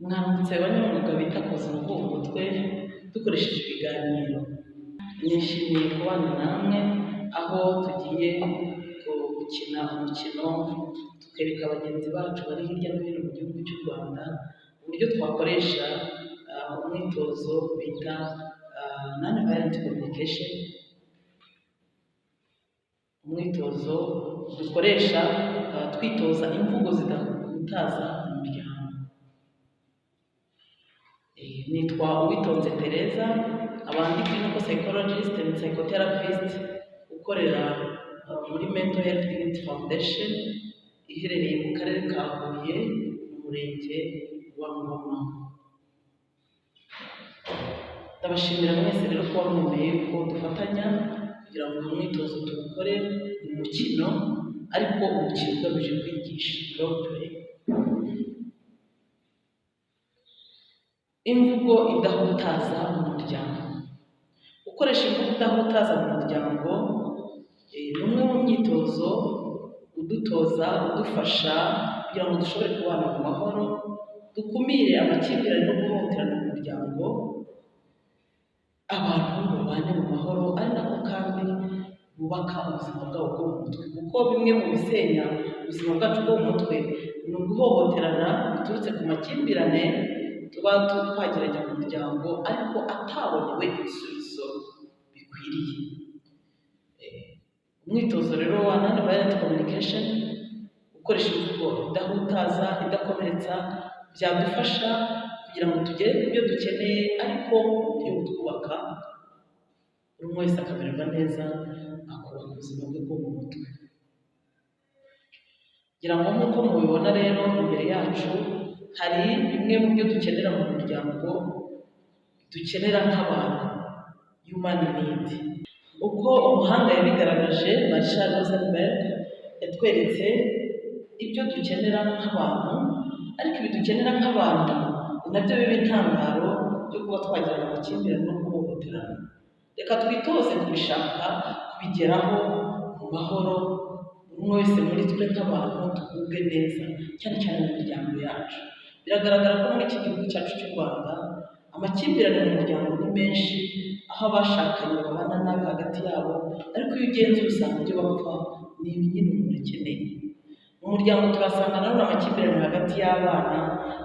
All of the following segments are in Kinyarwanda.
Mwaramutse banyamwuga bita ku buzima bwo mu mutwe dukoresheje ibiganiro. Nishimiye kubana namwe aho tugiye gukina umukino tukereka bagenzi bacu bari hirya no hino mu gihugu cy'u Rwanda uburyo twakoresha umwitozo bita non-violent communication. Umwitozo dukoresha twitoza imvugo zidahutaza umuryango. Nitwa Uwitonze Tereza, abandi clinical psychologist and psychotherapist ukorera muri Mental Health Unity Foundation iherereye mu karere ka Huye mu murenge wa Ngoma. Ndabashimira mwese rero kuba mwemeye ko dufatanya kugira ngo uyu mwitozo tuwukore mu mukino, ariko umukino ugamije kwigisha role play. Imvugo idahutaza mu muryango. Gukoresha imvugo idahutaza mu muryango ni umwe mu myitozo udufasha kugira ngo dushobore kubana mu mahoro, dukumire amakimbirane no guhohoterana mu muryango, abantu babane mu mahoro, ari nako kandi bubaka ubuzima bwabo bwo mu mutwe. Kuko bimwe mu bisenya ubuzima bwacu bwo mu mutwe ni uguhohoterana biturutse ku makimbirane tuba twagiranye mu muryango ariko atabonewe ibisubizo bikwiriye. Umwitozo rero wa non-violent communication ukoresha imvugo idahutaza, idakomeretsa, byadufasha kugira ngo tugere ku byo dukeneye ariko byo twubaka, buri umwe wese akamererwa neza, akubaka ubuzima bwe bwo mu mutwe. Kugira ngo nk'uko mubibona rero imbere yacu hari bimwe mu byo dukenera mu muryango, dukenera nk'abantu, human need. Uko umuhanga yabigaragaje, Marshall Rosenberg yatweretse ibyo dukenera nk'abantu, ariko ibi dukenera nk'abantu nabyo biba intandaro yo kuba twagirana amakimbirane no guhohoterana. Reka twitoze kubishaka, kubigeraho mu mahoro, buri umwe wese muri twe nk'abantu tugubwe neza, cyane cyane mu miryango yacu. Biragaragara ko muri iki gihugu cyacu cy'u Rwanda amakimbirane mu muryango ni menshi, aho abashakanye babana nabi hagati yabo, ariko iyo ugenzuye usanga ibyo bapfa ni ibi nyine umuntu akeneye. Mu muryango turasanga nanone amakimbirane hagati y'abana,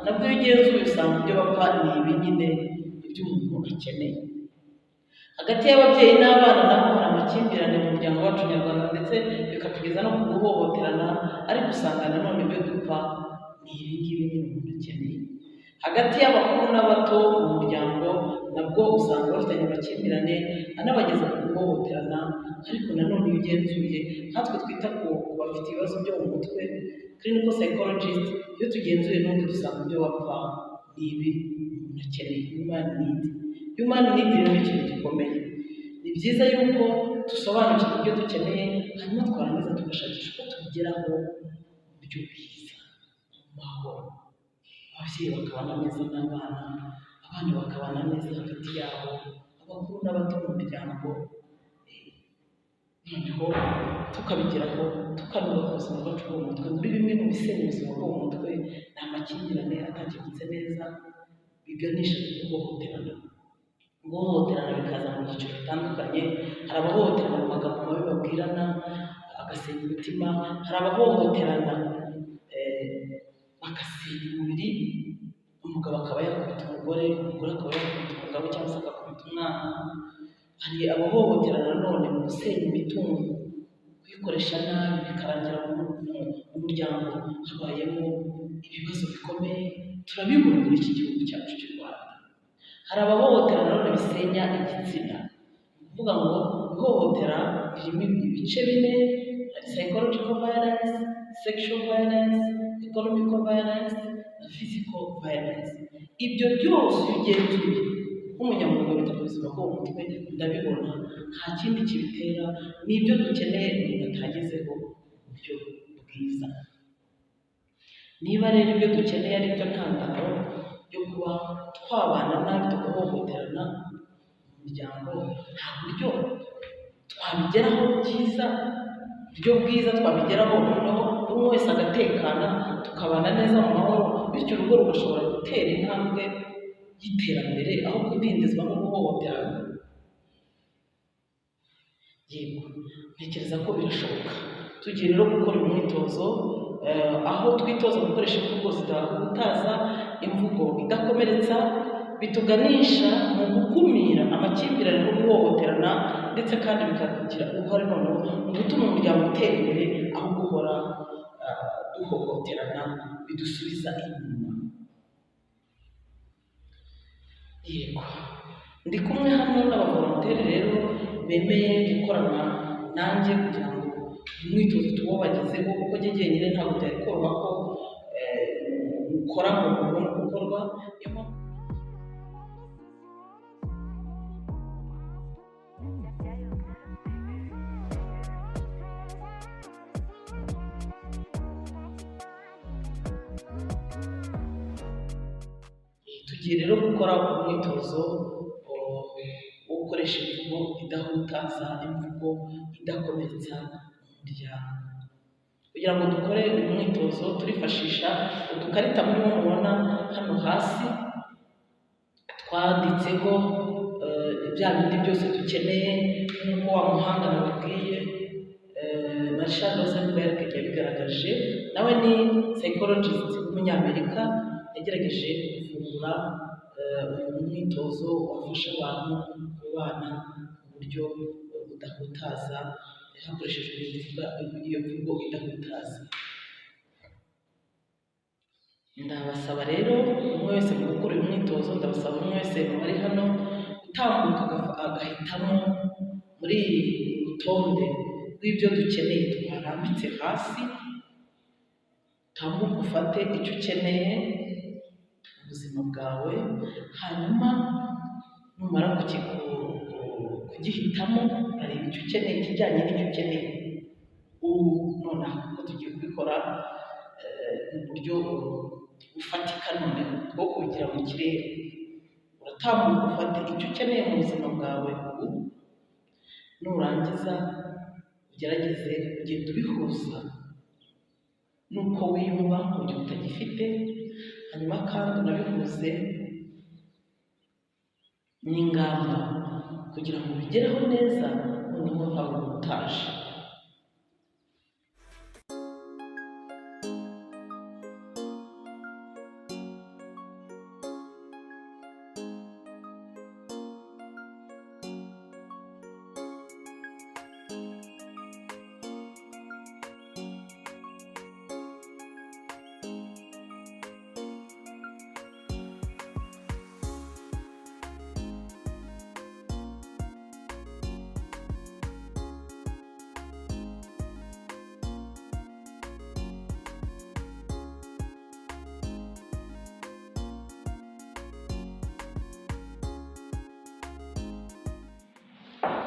nabwo iyo ugenzuye usanga ibyo bapfa ni ibi nyine ibyo umuntu akeneye. Hagati y'ababyeyi n'abana nabo hari amakimbirane mu muryango wacu nyarwanda, ndetse bikatugeza no ku guhohoterana, ariko usanga nanone ibyo dupfa ni ibi ngibi nyine umuntu akeneye. Hagati y'abakuru n'abato mu muryango nabwo usanga bafitanye amakimbirane anabageza ku guhohoterana, ariko nanone iyo ugenzuye nkatwe twita ku bafite ibibazo byo mu mutwe, clinical psychologist, iyo tugenzuye n'ubundi dusanga ibyo bapfa ni ibi umuntu akeneye, human need. Human need rero ni ikintu gikomeye. Ni byiza yuko dusobanukirwa ibyo dukeneye, hanyuma twarangiza tugashakisha uko tubigeraho mu buryo bwiza, mu mahoro. Ababyeyi bakabana neza n'abana, abana bakabana neza hagati yabo, abakuru n'abato mu muryango, noneho tukabigeraho tukanubaka ubuzima bwacu bwo mu mutwe. Muri bimwe mu bisenya ubuzima bwo mu mutwe ni amakimbirane atakemutse neza, biganisha ku guhohoterana. Guhohoterana bikaza mu byiciro bitandukanye. Hari abahohoterana mu magambo mabi babwirana agasenya umutima, hari abahohoterana bagasenya umubiri, umugabo akaba yakubita umugore, umugore akaba yakubita umugabo cyangwa se agakubita umwana. Hari abahohoterana nanone mu gusenya imitungo, kuyikoresha nabi bikarangira mu muryango habayemo ibibazo bikomeye, turabibona muri iki gihugu cyacu cy'u Rwanda. Hari abahohoterana nanone bisenya igitsina, ni ukuvuga ngo ihohotera ririmo ibice bine: hari psychological violence, sexual violence, economical violence na physical violence. Ibyo byose iyo ugenzuye nk'umunyamwuga wita ku buzima bwo mu mutwe ndabibona nta kindi kibitera, ni ibyo dukeneye umuntu atagezeho mu buryo bwiza. Niba rero ibyo dukeneye ari byo ntandaro yo kuba twabana nabi tugahohoterana mu muryango, nta buryo twabigeraho byiza, uburyo bwiza twabigeraho noneho buri wese agatekana, tukabana neza mu mahoro, bityo urugo rugashobora gutera intambwe y'iterambere aho kudindizwa no guhohoterana. Yego, ntekereza ko birashoboka. Tugiye rero gukora umwitozo aho twitoza gukoresha imvugo zidahutaza, imvugo idakomeretsa, bituganisha mu gukumira amakimbirane no guhohoterana, ndetse kandi bikagira uruhare noneho mu gutuma umuryango utera imbere aho guhora duhohoterana bidusubiza inyuma. Yego, ndi kumwe hano n'abavolonteri rero bemeye gukorana nanjye kugira ngo umwitozo tuwubagezeho, kuko njye jyenyine ntabwo byari koroha ko ukora ngo mubone gukorwa. Niyo mpamvu tugiye rero gukora umwitozo wo gukoresha imvugo idahutaza, imvugo idakomeretsa umuryango. Kugira ngo dukore uyu mwitozo turifashisha udukarita murimo mubona hano hasi twanditseho bya bindi byose dukeneye, nk'uko wa muhanga nababwiye Marshall Rosenberg yabigaragaje. Nawe ni psychologist w'umunyamerika, yagerageje kuvumbura uyu mwitozo wafasha abantu kubana mu buryo budahutaza hakoreshejwe iyo mvugo idahutaza. Ndabasaba rero umwe wese mu gukora uyu mwitozo, ndabasaba umwe wese ari hano gutambuka agahitamo muri rutonde rw'ibyo dukeneye twarambitse hasi. Tambuka ufate icyo ukeneye mu buzima bwawe, hanyuma numara kugihitamo urareba icyo ukeneye, ikijyanye n'icyo ukeneye. Ubu nonaha kuko tugiye kubikora mu buryo bufatika noneho bwo kubigira mu kirere. Uratambuka ufate icyo ukeneye mu buzima bwawe ubu, nurangiza ugerageze kugenda ubihuza nuko wiyumva mu gihe utagifite, hanyuma kandi unabihuze n'ingamba kugira ngo ubigereho neza noneho ntawe utaje.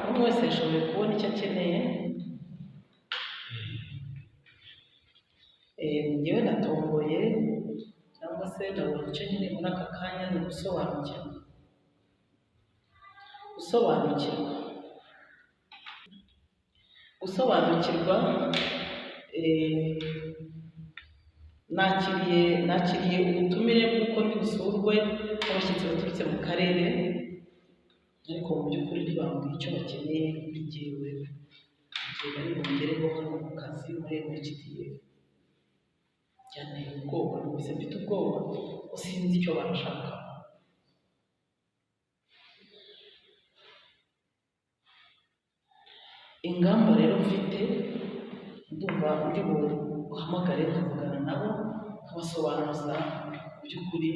Buri wese yashoboye kubona icyo akeneye. Njyewe natomboye cyangwa se ndabona icyo nkeneye muri aka kanya ni ugusobanukirwa. Gusobanukirwa, nakiriye ubutumire bw'uko ndi busurwe n'abashyitsi baturutse mu karere, ariko mu by'ukuri ntibambwiye icyo bakeneye kuri jyewe igihe bari bungereho hano mu kazi muri MHDF. Byanteye ubwoba, numvise mfite ubwoba ko sinzi icyo barashaka. Ingamba rero mfite, ndumva ndi buhamagare nkavugana nabo nkabasobanuza mu by'ukuri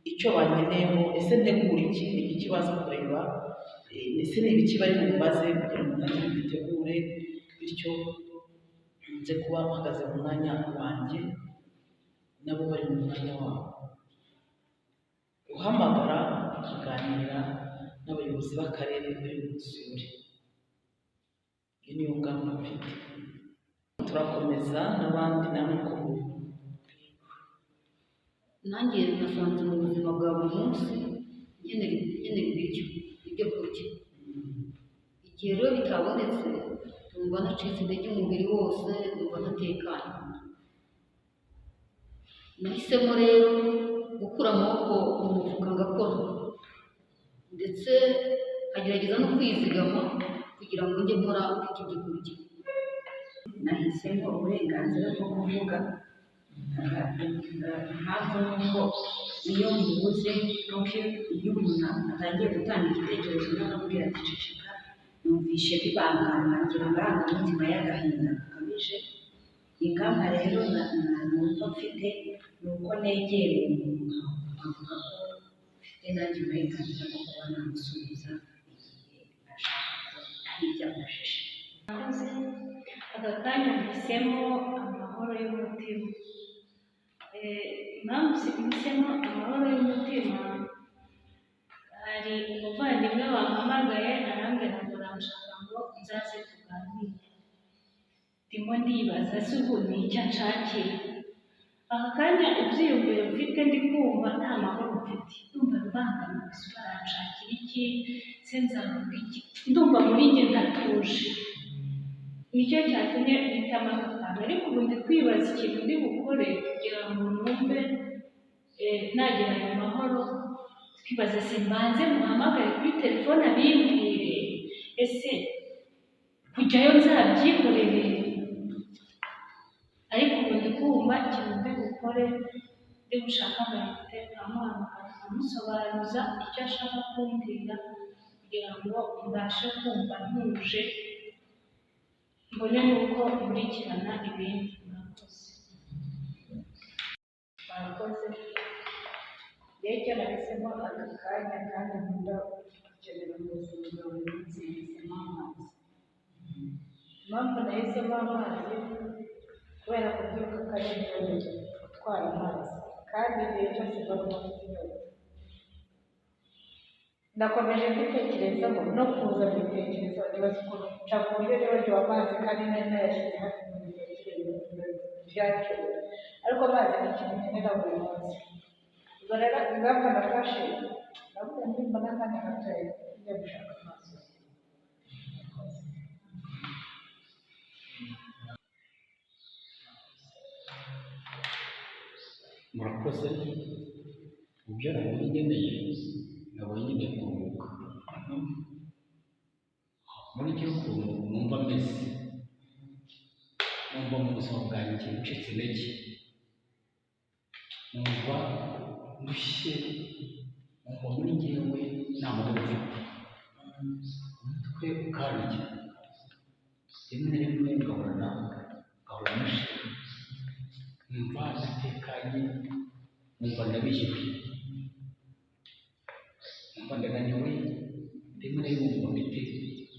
icyo bankeneyeho. Ese ntegura iki, ni iki baza kureba, ese ni ibiki bari bumbaze kugira ngo nanjye mbitegure, bityo nze kuba mpagaze mu mwanya wanjye nabo bari mu mwanya wabo. Guhamagara tukaganira n'abayobozi b'akarere bari busure. Iyo niyo ngamba mfite. Turakomeza n'abandi namwe ko nanjye nasanze mu buzima bwa buri munsi nkenera ibyo kurya. Igihe rero bitabonetse numva nacitse intege umubiri wose, numva ntatekanye. Nahisemo rero gukura amaboko mu mufuka ngakora, ndetse nkagerageza no kwizigama kugira ngo njye nkora mfite ibyo kurya. Nahisemo uburenganzira bwo kuvuga, impamvu nuko iyo mbuze nuko iyo umuntu atangiye gutanga igitekerezo n'akabwira ati ceceka, numvishe bibangama, ngira amarangamutima y'agahinda gakabije. Ingamba rero numva mfite ni uko negera umuntu nkavuga ko mfite nanjye uburenganzira bwo kuba namusubiza igihe ashaka ko hari ibyo amufashije. Aka kanya mpisemo amahoro y'umutima. Impamvu mpisemo amahoro y'umutima, hari umuvandimwe wampamagaye arambwira ngo urashaka ngo nzaze tuganire. Ndimo ndibaza se ubu ni icyo anshakira. Aka kanya ibyiyumviro mfite ndi kumva nta mahoro mfite, ndumva mbangamiwe, ese baranshakira iki, se nzavuga iki, ndumva muri njye ndatuje. Nicyo cyatumye mpitamo aka kantu, ariko ubu ndi kwibaza ikintu ndi bukore kugira ngo numve nagira ayo mahoro. Twibaza se mbanze muhamagare kuri telefone abimbwire, ese kujyayo nzabyikorere. Ariko ubu ndi kumva ikintu ndi bukore, ndi gushaka amayinite amuhamagara amusobanuza icyo ashaka kumbwira kugira ngo mbashe kumva ntuje, mbone nuko nkurikirana ibindi. Murakoze. Rero icyo nahisemo aka kanya kandi nkunda gukenera mu buzima bwa buri munsi, nahisemo amazi. Impamvu nahisemo amazi, kubera kubyuka kare nijoro gutwara amazi, kandi igihe cyose mba mfite inyota. Ndakomeje kwitekerezaho no kuza mbitekerezaho, nibaza ukuntu nca ku buryo nibagiwe amazi kandi nari nayashyize hafi mu bitekerezo byakenewe, ariko amazi ni ikintu nkenera buri munsi. Ubwo rero ingamba nafashe, navuga nimba n'akanya gatoya njya gushaka amazi. Murakoze. Mu byo nabonye ngeneye, nabonye ngiye kuruhuka. Muri icyo ukuntu numva meze, numva mu buzima bwanjye ncitse intege, numva ndushye, numva muri njyewe nta mahoro mfite, umutwe ukandya, rimwe na rimwe ngahora nishimye, numva ndatekanye, numva ndabihiwe, numva ndananiwe, rimwe na rimwe numva mfite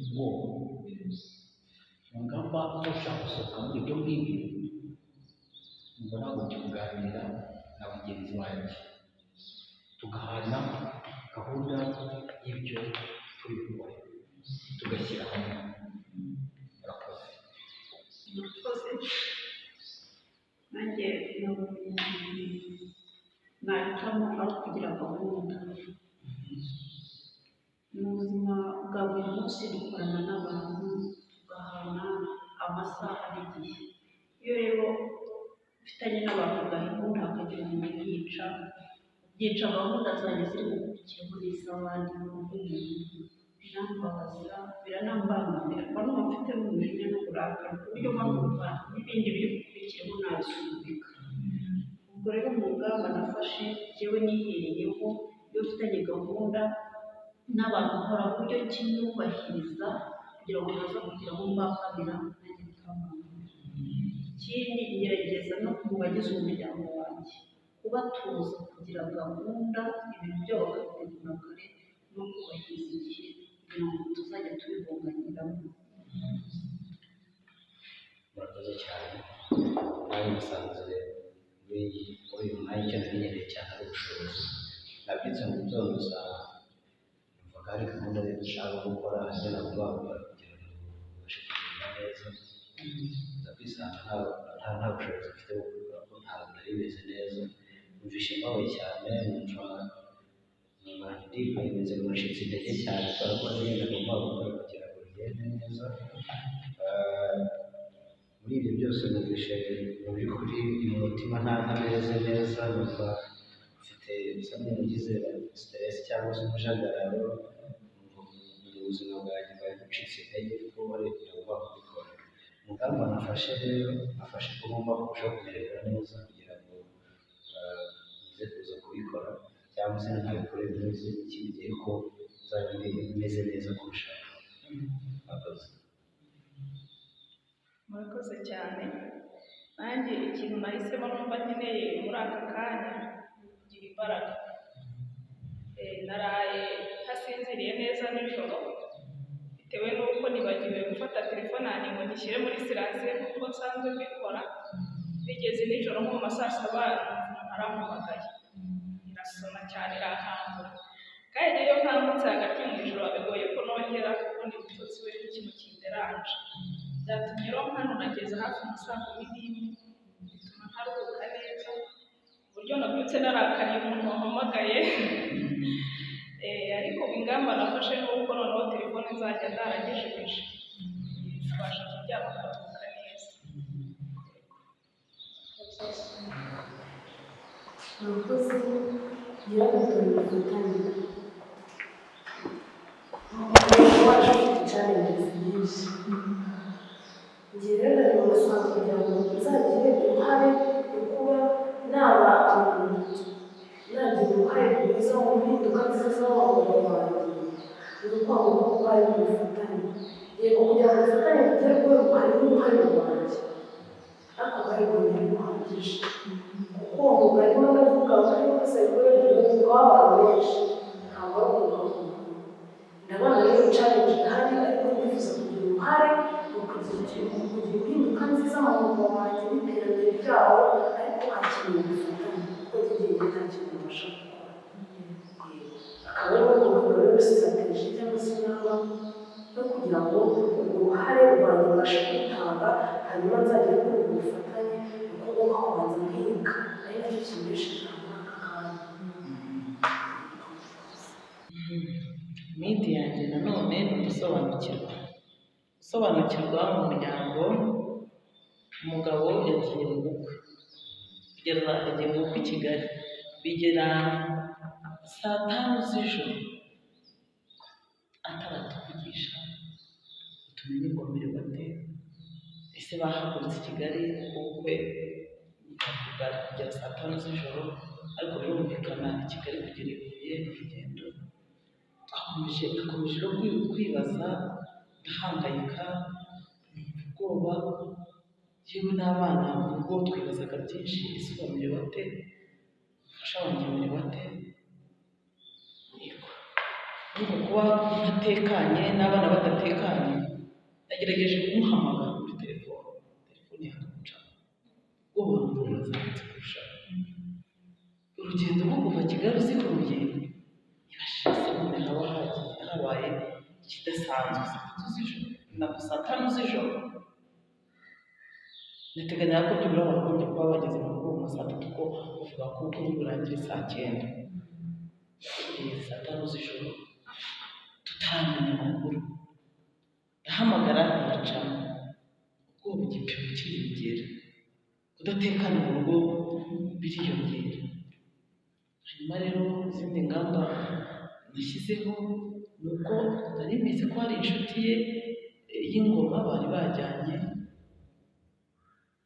ubwoba. Mu ngamba zo gushaka gusohoka muri ibyo ngibyo, numva nagombye kuganira na bagenzi banjye, tugahana gahunda y'ibyo turi gukora, tugashyira hamwe. Murakoze. Murakoze. Nanjye nahitamo aho kugira gahunda. Mu buzima bwa buri munsi dukorana n'abantu, tugahana amasaha n'igihe. Iyo rero ufitanye n'abantu gahunda hakagira umuntu yica gahunda zanjye ziri gukurikiyeho n'iz'abandi, birambabaza, biranambangamira, mba numva mfite n'umujinya n'uburakari ku buryo mba numva n'ibindi biri gukurikiyeho nabisubika. Ubwo rero mu ngamba nafashe njyewe nihereyeho, iyo mfitanye gahunda n'abantu nkora buryo kinyubahiriza kugira ngo naza kugira ngo mbakamira nanjye bikamwambura. Ikindi ngerageza no mu bagize umuryango wanjye kubatuza, kugira gahunda, ibintu byabo bakabitegura kare no kubahiriza igihe kugira ngo tuzajya tubibunganyiramo. Murakoze cyane. Nawe musanze muri uyu mwanya icyo namenyereye cyane ari ubushobozi. Nabyutse mu gitondo numvaga hari gahunda dushaka gukora, ibyo nagombaga gukora kugira ngo ubashe kugenda neza. Nza kwisanga nta bushobozi mfite bwo gukora, ko ntabwo nari bimeze neza. Numvishe mbabaye cyane, numva ndimeze nacitse intege cyane, kubera ko ari ibyo nagombaga gukora kugira ngo bigende neza. Muri ibyo byose numvishe mu by'ukuri mu mutima ntameze neza, numva mfite bisa n'umugize stress cyangwa se umujagararo mu buzima bwanjye bwari bucitse intege kuko bari kugira kubikora. Ingamba nafashe rero nafashe ko ngomba kurushaho kumererwa neza kugira ngo nze kuza kubikora cyangwa se ntabikore neza ikindi gihe ko nzaba meze neza kurushaho. Murakoze cyane. Nanjye ikintu nahisemo numva nkeneye muri aka kanya kugira imbaraga. Naraye ntasinziriye neza nijoro bitewe n'uko nibagiwe gufata telefone yanjye ngo ngishyire muri siransiye kuko nsanzwe mbikora. Bigeze nijoro nko mu ma saa saba umuntu arampamagaye, irasoma cyane irankangura. Kandi iyo nkangutse hagati mu ijoro bigoye ko nongera kuko ndi gutotsi we n'ikintu kinderanje. Byatumye rero hano nageze hafi mu saa 11 bituma ntaruhuka neza, uburyo nabyutse narakariye umuntu wampamagaye. Ariko ingamba nafashe ni uko noneho telefone nzajya ndaragejeje nkabasha kuryama nkaruhuka neza. Murakoze nyiragatoni gufatanya waje ufite challenges nyinshi. Njye rero nari mu masaha kugira ngo nzagire uruhare mu kuba naba nagira uruhare rwiza mu mpinduka nziza z'abana banjye. Ni ukwanga ko kuba ari ubufatanye. Yego kugira ngo ubufatanye bugerweho harimo uruhare rwanjye, ariko bwari bwongeye buhagije kuko uwo mugari w'agavuga kuri psychology w'umwuga w'abantu benshi ntabwo ari umwuga w'umuntu. Ndabona rero challenge ihari, ariko ndifuza kugira uruhare mu kugira impinduka nziza mu mwuga wanjye n'iterambere ryawo, ariko hakenewe ubufatanye kuko njyewe nta kintu mbasha gukora. Akaba ari wo rwego rero strategy cyangwa se ingamba no kugira ngo uruhare rwanjye mbashe kwitanga, hanyuma nzagere kuri ubwo bufatanye kuko ngomba kubanza nkiga, ari nacyo kimbeshejeho muri aka kanya. Midi yanjye nanone ni ugusobanukirwa. Gusobanukirwa mu muryango, umugabo yagiye mu bukwe, yagiye mu bukwe i Kigali, bigera saa 5 z'ijoro ataratuvugisha tumenye ngo amerewe ate. Ese bahagurutse i Kigali kuko ubukwe bwari kugera saa 5 z'ijoro, ariko birumvikana i Kigali kugera i Huye urugendo. Twakomeje no kwibaza, ndahangayika, ubwoba, yewe n'abana mu rugo twibazaga byinshi. Ese bamerewe ate, umufasha wanjye amerewe ate. Nuko kuba ntatekanye n'abana badatekanye, nagerageje kumuhamagara kuri telefone yakamuca ubwoba burazamutse kurushaho. Urugendo rwo kuva Kigali uzi Huye ibashije none habaye ikidasanzwe. Saa 5 z'ijoro nateganyaga ko byibura bagombye kuba bageze mu rugo mu saa 3 kuko bavuga ko ubukwe burangire saa 9. Saa 5 z'ijoro tutaramenya amakuru, ndahamagara ntiyacamo, ubwoba igipimo kiriyongera, kudatekana mu rugo biriyongera. Hanyuma rero izindi ngamba nashyizeho ni uko nari mbizi ko hari inshuti ye y'ingoma bari bajyanye,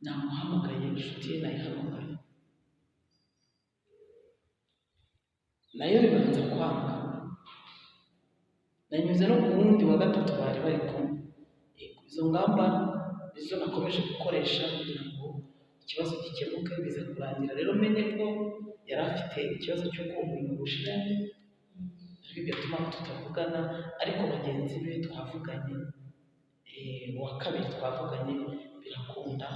namuhamagaye, inshuti ye nayihamagaye, nayo bibanza kwanga. Nanyuze no ku wundi wa gatatu bari bari kumwe. Izo ngamba nizo nakomeje gukoresha kugira ngo ikibazo gikemuke, biza kurangira rero menye ko yari afite ikibazo cy'uko umuntu bushira, ariko bigatuma tutavugana. Ariko bagenzi be twavuganye, uwa kabiri twavuganye birakunda,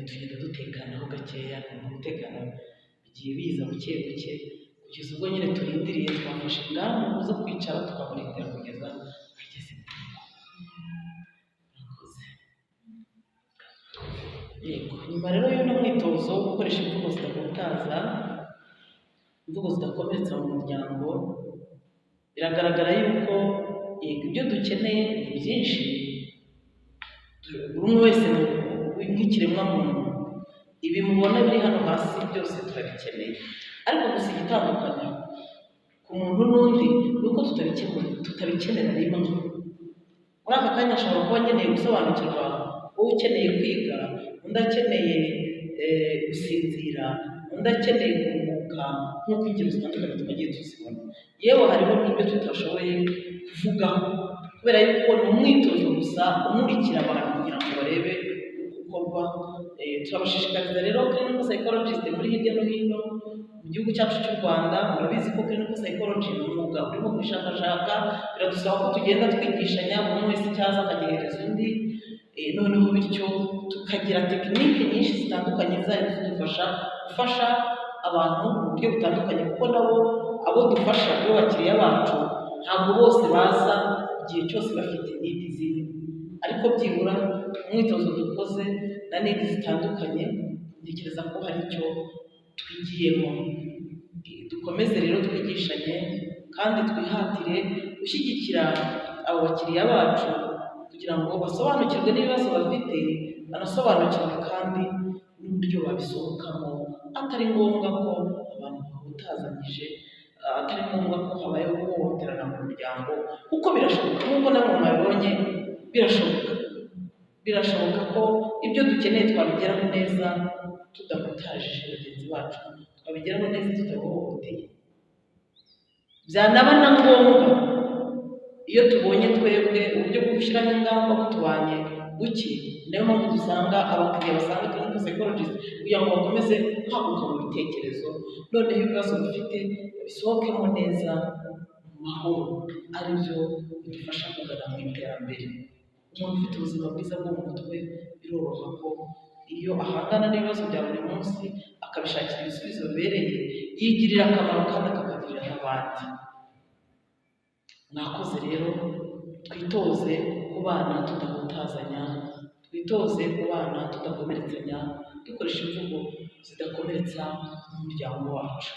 tugenda dutekanaho gakeya. Umutekano bigiye biza buke buke kugeza ubwo nyine turindiriye, twafashe ingamba zo kwicara tukamurindira kugeza ageze mu rugo. Yego, nyuma rero y'uno mwitozo wo gukoresha imvugo zidahutaza, imvugo zidakomeretsa mu muryango, biragaragara yuko ibyo dukeneye ni byinshi. Buri umwe wese nk'ikiremwa muntu, ibi mubona biri hano hasi byose turabikeneye. ariko gusa igitandukanye ku muntu n'undi ni uko tutabikenera rimwe. Muri aka kanya ashobora kuba akeneye gusobanukirwa, wowe ukeneye kwiga, undi akeneye gusinzira, undi akeneye kuruhuka, nk'uko ingero zitandukanye twagiye tuzibona. Yewe hariho n'ibyo tutashoboye kuvugaho kubera yuko ni umwitozo gusa umurikira abantu kugira ngo barebe ukorwa. Turabashishikariza rero clinical psychologist muri hirya no hino mu gihugu cyacu cy'u Rwanda. Murabizi ko clinical psychology ni umwuga urimo kwishakashaka, biradusaba ko tugenda twigishanya, buri wese icyaza akagihereza undi, noneho bityo tukagira tekinike nyinshi zitandukanye zari zidufasha gufasha abantu mu buryo butandukanye, kuko nabo abo dufasha bo bakiriya bacu ntabwo bose baza igihe cyose bafite nidi zimwe, ariko byibura umwitozo dukoze na nidi zitandukanye ntekereza ko hari icyo twigiyemo. Dukomeze rero twigishanye kandi twihatire gushyigikira abo bakiriya bacu kugira ngo basobanukirwe n'ibibazo bafite, banasobanukirwe kandi n'uburyo babisohokamo, atari ngombwa ko abantu bahutazanyije, atari ngombwa ko habayeho guhohoterana mu muryango, kuko birashoboka nk'uko namwe mwabibonye. Birashoboka ko ibyo dukeneye twabigeraho neza tudahutaje bagenzi bacu, twabigeraho neza tudahohoteye. Byanaba na ngombwa iyo tubonye twebwe uburyo bwo gushyiraho ingamba butubanye buke, niyo mpamvu dusanga abakiriya basanga clinical psychologist kugira ngo bakomeze kwaguka mu bitekerezo, noneho ibibazo bifite bisohokemo neza mu mahoro, aribyo bidufasha kugana mu iterambere. Umuntu ufite ubuzima bwiza bwo mu mutwe biroroha ko iyo ahangana n'ibibazo bya buri munsi akabishakira ibisubizo bibereye, yigirira akamaro kandi akakagirira n'abandi. Mwakoze rero, twitoze kubana tudahutazanya, twitoze kubana tudakomeretsanya, dukoresha imvugo zidakomeretsa umuryango wacu.